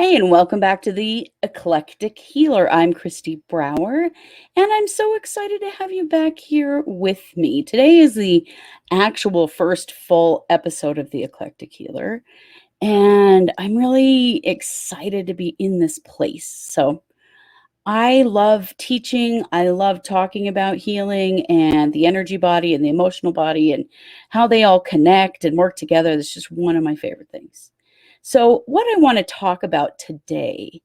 Hi, and welcome back to the Eclectic Healer. I'm Christy Brower, and I'm so excited to have you back here with me. Today is the actual first full episode of the Eclectic Healer, and I'm really excited to be in this place. So, I love teaching, I love talking about healing and the energy body and the emotional body and how they all connect and work together. That's just one of my favorite things. So, what I want to talk about today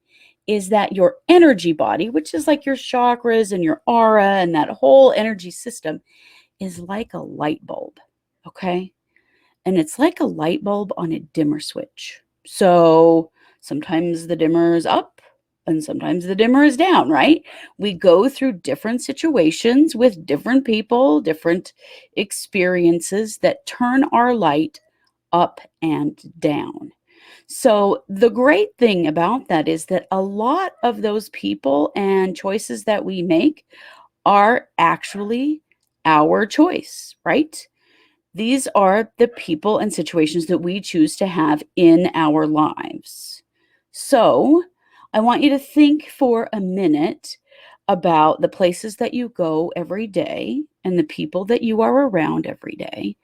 is that your energy body, which is like your chakras and your aura and that whole energy system, is like a light bulb. Okay. And it's like a light bulb on a dimmer switch. So, sometimes the dimmer is up and sometimes the dimmer is down, right? We go through different situations with different people, different experiences that turn our light up and down. So, the great thing about that is that a lot of those people and choices that we make are actually our choice, right? These are the people and situations that we choose to have in our lives. So, I want you to think for a minute about the places that you go every day and the people that you are around every day.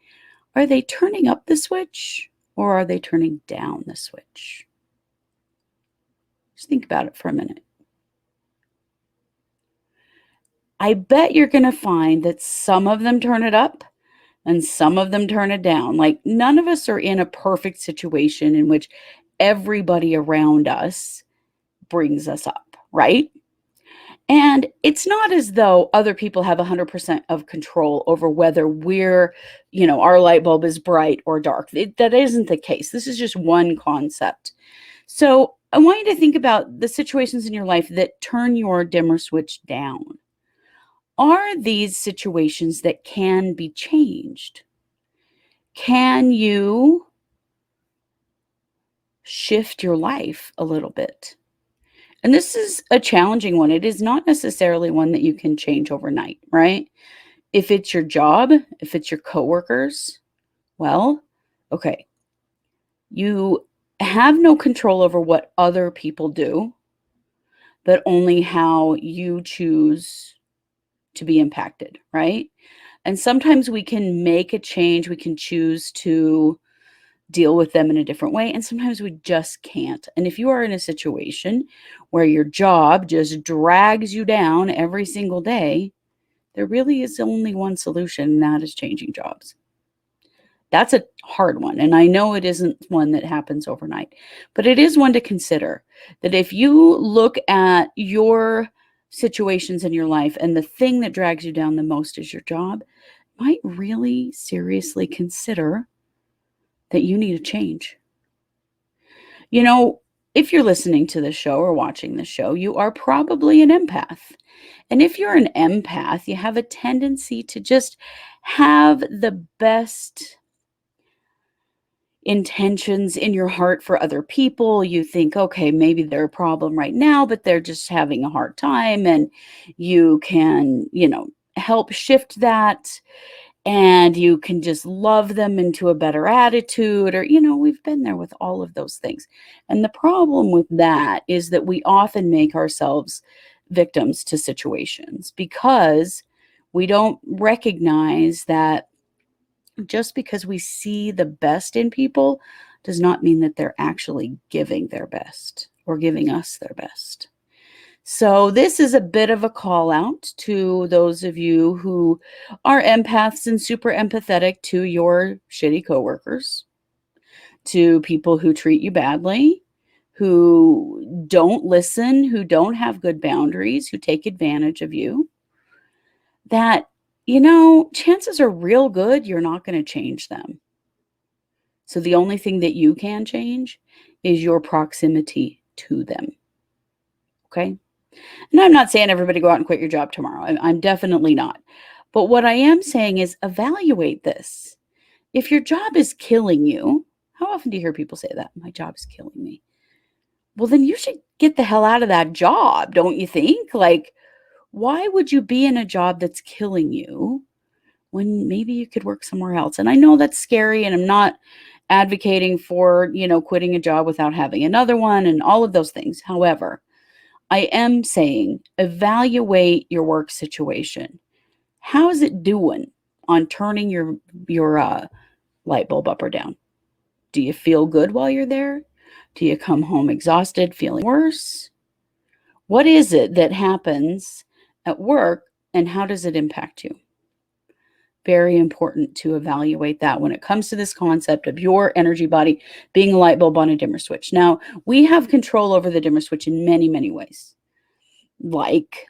Are they turning up the switch or are they turning down the switch? Just think about it for a minute. I bet you're going to find that some of them turn it up and some of them turn it down. Like, none of us are in a perfect situation in which everybody around us brings us up, right? And it's not as though other people have 100% of control over whether our light bulb is bright or dark. That isn't the case. This is just one concept. So I want you to think about the situations in your life that turn your dimmer switch down. Are these situations that can be changed? Can you shift your life a little bit? And this is a challenging one. It is not necessarily one that you can change overnight, right? If it's your job, if it's your coworkers, well, okay, you have no control over what other people do, but only how you choose to be impacted, right? And sometimes we can make a change, we can choose to deal with them in a different way, and sometimes we just can't. And if you are in a situation where your job just drags you down every single day, there really is only one solution, and that is changing jobs. That's a hard one, and I know it isn't one that happens overnight, but it is one to consider, that if you look at your situations in your life and the thing that drags you down the most is your job, might really seriously consider that you need a change. You know, if you're listening to the show or watching the show, you are probably an empath. And if you're an empath, you have a tendency to just have the best intentions in your heart for other people. You think, okay, maybe they're a problem right now, but they're just having a hard time. And you can, help shift that, and you can just love them into a better attitude, or we've been there with all of those things. And the problem with that is that we often make ourselves victims to situations because we don't recognize that just because we see the best in people does not mean that they're actually giving their best or giving us their best. So, this is a bit of a call out to those of you who are empaths and super empathetic to your shitty coworkers, to people who treat you badly, who don't listen, who don't have good boundaries, who take advantage of you. That, chances are real good you're not going to change them. So, the only thing that you can change is your proximity to them. Okay. And I'm not saying everybody go out and quit your job tomorrow. I'm definitely not. But what I am saying is evaluate this. If your job is killing you, how often do you hear people say that? My job is killing me. Well, then you should get the hell out of that job, don't you think? Like, why would you be in a job that's killing you when maybe you could work somewhere else? And I know that's scary, and I'm not advocating for, quitting a job without having another one and all of those things. However, I am saying evaluate your work situation. How is it doing on turning your light bulb up or down? Do you feel good while you're there? Do you come home exhausted, feeling worse? What is it that happens at work and how does it impact you? Very important to evaluate that when it comes to this concept of your energy body being a light bulb on a dimmer switch. Now, we have control over the dimmer switch in many, many ways, like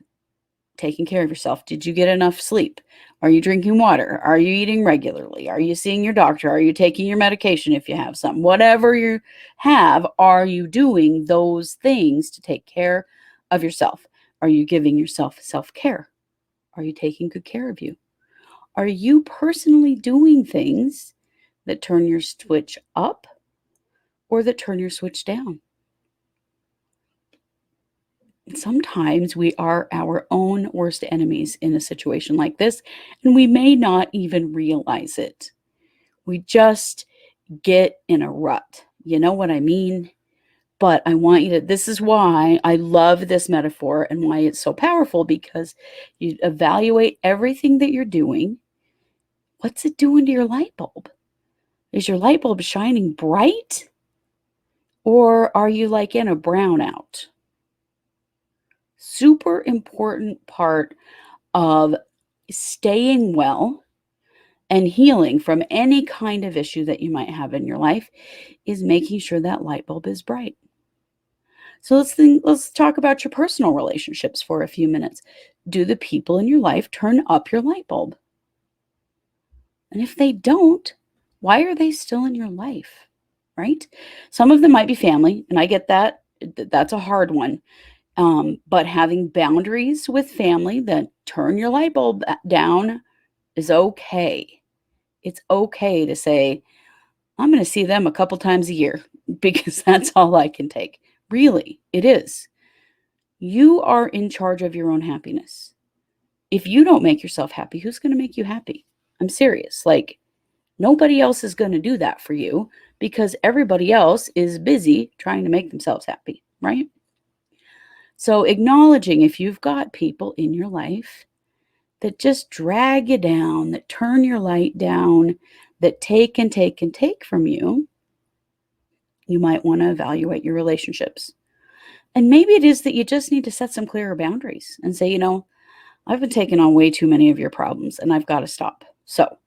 taking care of yourself. Did you get enough sleep? Are you drinking water? Are you eating regularly? Are you seeing your doctor? Are you taking your medication if you have some? Whatever you have, are you doing those things to take care of yourself? Are you giving yourself self-care? Are you taking good care of you? Are you personally doing things that turn your switch up or that turn your switch down? Sometimes we are our own worst enemies in a situation like this, and we may not even realize it. We just get in a rut. You know what I mean? But I want you to, this is why I love this metaphor and why it's so powerful, because you evaluate everything that you're doing. What's it doing to your light bulb? Is your light bulb shining bright? Or are you like in a brownout? Super important part of staying well and healing from any kind of issue that you might have in your life is making sure that light bulb is bright. So let's talk about your personal relationships for a few minutes. Do the people in your life turn up your light bulb? And if they don't, why are they still in your life? Right? Some of them might be family, and I get that. That's a hard one. But having boundaries with family that turn your light bulb down is okay. It's okay to say, I'm going to see them a couple times a year because that's all I can take. Really, it is. You are in charge of your own happiness. If you don't make yourself happy, who's going to make you happy? I'm serious. Like, nobody else is going to do that for you because everybody else is busy trying to make themselves happy, right? So acknowledging if you've got people in your life that just drag you down, that turn your light down, that take and take and take from you, you might want to evaluate your relationships. And maybe it is that you just need to set some clearer boundaries and say, I've been taking on way too many of your problems and I've got to stop. So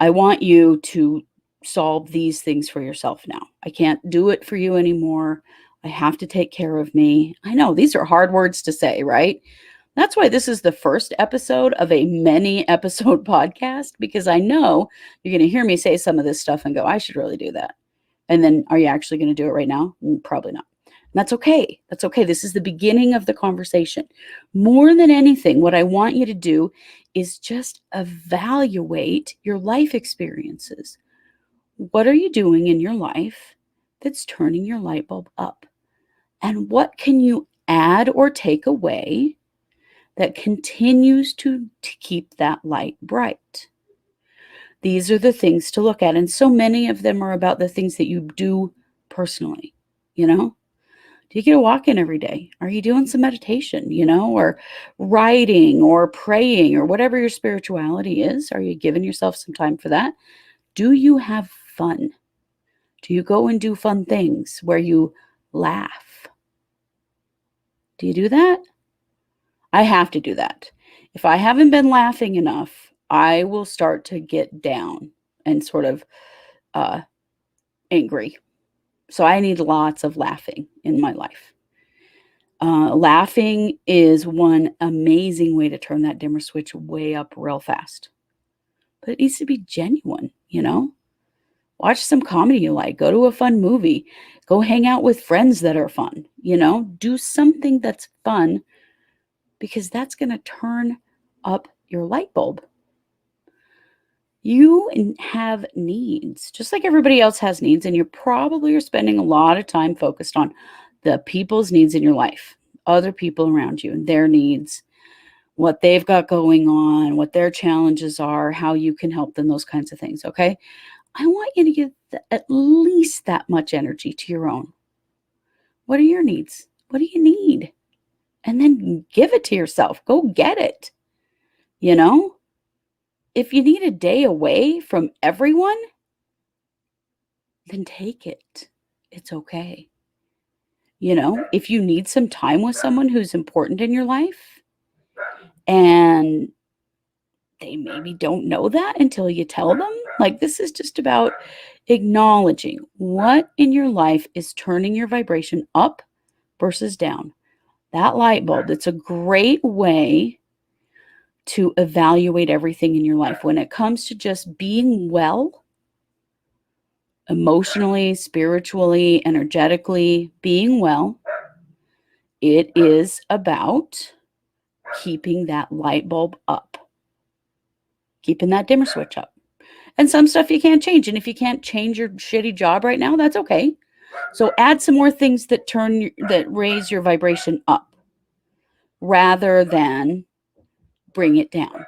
I want you to solve these things for yourself now. I can't do it for you anymore. I have to take care of me. I know these are hard words to say, right? That's why this is the first episode of a many episode podcast, because I know you're going to hear me say some of this stuff and go, I should really do that. And then are you actually going to do it right now? Probably not. And that's okay. That's okay. This is the beginning of the conversation. More than anything, what I want you to do is just evaluate your life experiences. What are you doing in your life that's turning your light bulb up? And what can you add or take away that continues to keep that light bright? These are the things to look at. And so many of them are about the things that you do personally, Do you get a walk in every day? Are you doing some meditation, or writing or praying or whatever your spirituality is? Are you giving yourself some time for that? Do you have fun? Do you go and do fun things where you laugh? Do you do that? I have to do that. If I haven't been laughing enough, I will start to get down and sort of angry. So I need lots of laughing in my life. Laughing is one amazing way to turn that dimmer switch way up real fast. But it needs to be genuine, Watch some comedy you like. Go to a fun movie. Go hang out with friends that are fun, Do something that's fun, because that's going to turn up your light bulb. You have needs, just like everybody else has needs, and you probably are spending a lot of time focused on the people's needs in your life, other people around you and their needs, what they've got going on, what their challenges are, how you can help them, those kinds of things, okay? I want you to give at least that much energy to your own. What are your needs? What do you need? And then give it to yourself. Go get it. You know, if you need a day away from everyone, then take it. It's okay. If you need some time with someone who's important in your life and they maybe don't know that until you tell them, like this is just about acknowledging what in your life is turning your vibration up versus down. That light bulb, it's a great way to evaluate everything in your life when it comes to just being well, emotionally, spiritually, energetically, being well. It is about keeping that light bulb up, keeping that dimmer switch up. And some stuff you can't change. And if you can't change your shitty job right now, that's okay. So add some more things that raise your vibration up rather than bring it down.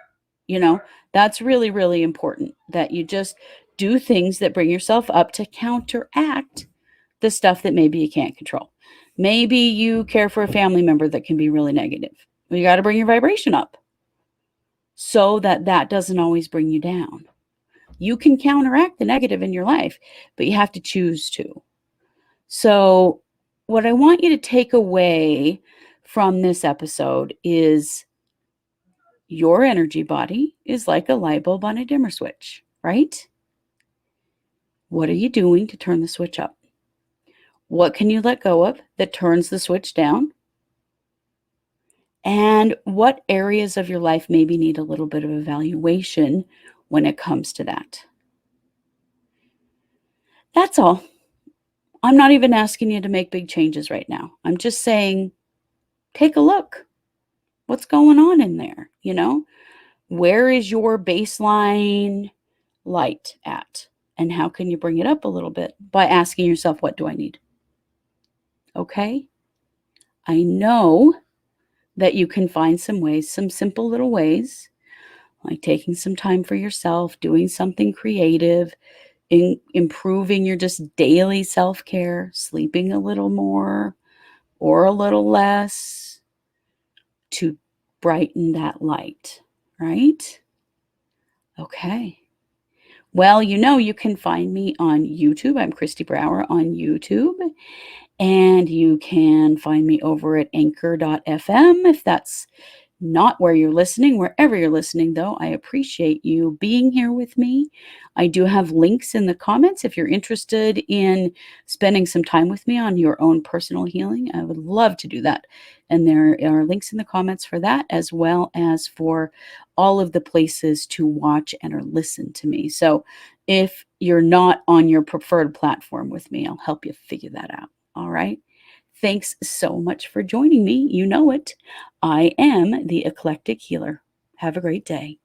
That's really, really important that you just do things that bring yourself up to counteract the stuff that maybe you can't control. Maybe you care for a family member that can be really negative. Well, you got to bring your vibration up so that doesn't always bring you down. You can counteract the negative in your life, but you have to choose to. So, what I want you to take away from this episode is your energy body is like a light bulb on a dimmer switch, right? What are you doing to turn the switch up? What can you let go of that turns the switch down? And what areas of your life maybe need a little bit of evaluation when it comes to that? That's all. I'm not even asking you to make big changes right now. I'm just saying, take a look. What's going on in there? Where is your baseline light at? And how can you bring it up a little bit by asking yourself, what do I need? Okay. I know that you can find some ways, some simple little ways, like taking some time for yourself, doing something creative, improving your just daily self-care, sleeping a little more or a little less to brighten that light, right? Okay. Well, you can find me on YouTube. I'm Christy Brower on YouTube. And you can find me over at anchor.fm if that's not where you're listening. Wherever you're listening, though, I appreciate you being here with me. I do have links in the comments if you're interested in spending some time with me on your own personal healing. I would love to do that. And there are links in the comments for that, as well as for all of the places to watch and or listen to me. So if you're not on your preferred platform with me, I'll help you figure that out. All right. Thanks so much for joining me. You know it. I am the Eclectic Healer. Have a great day.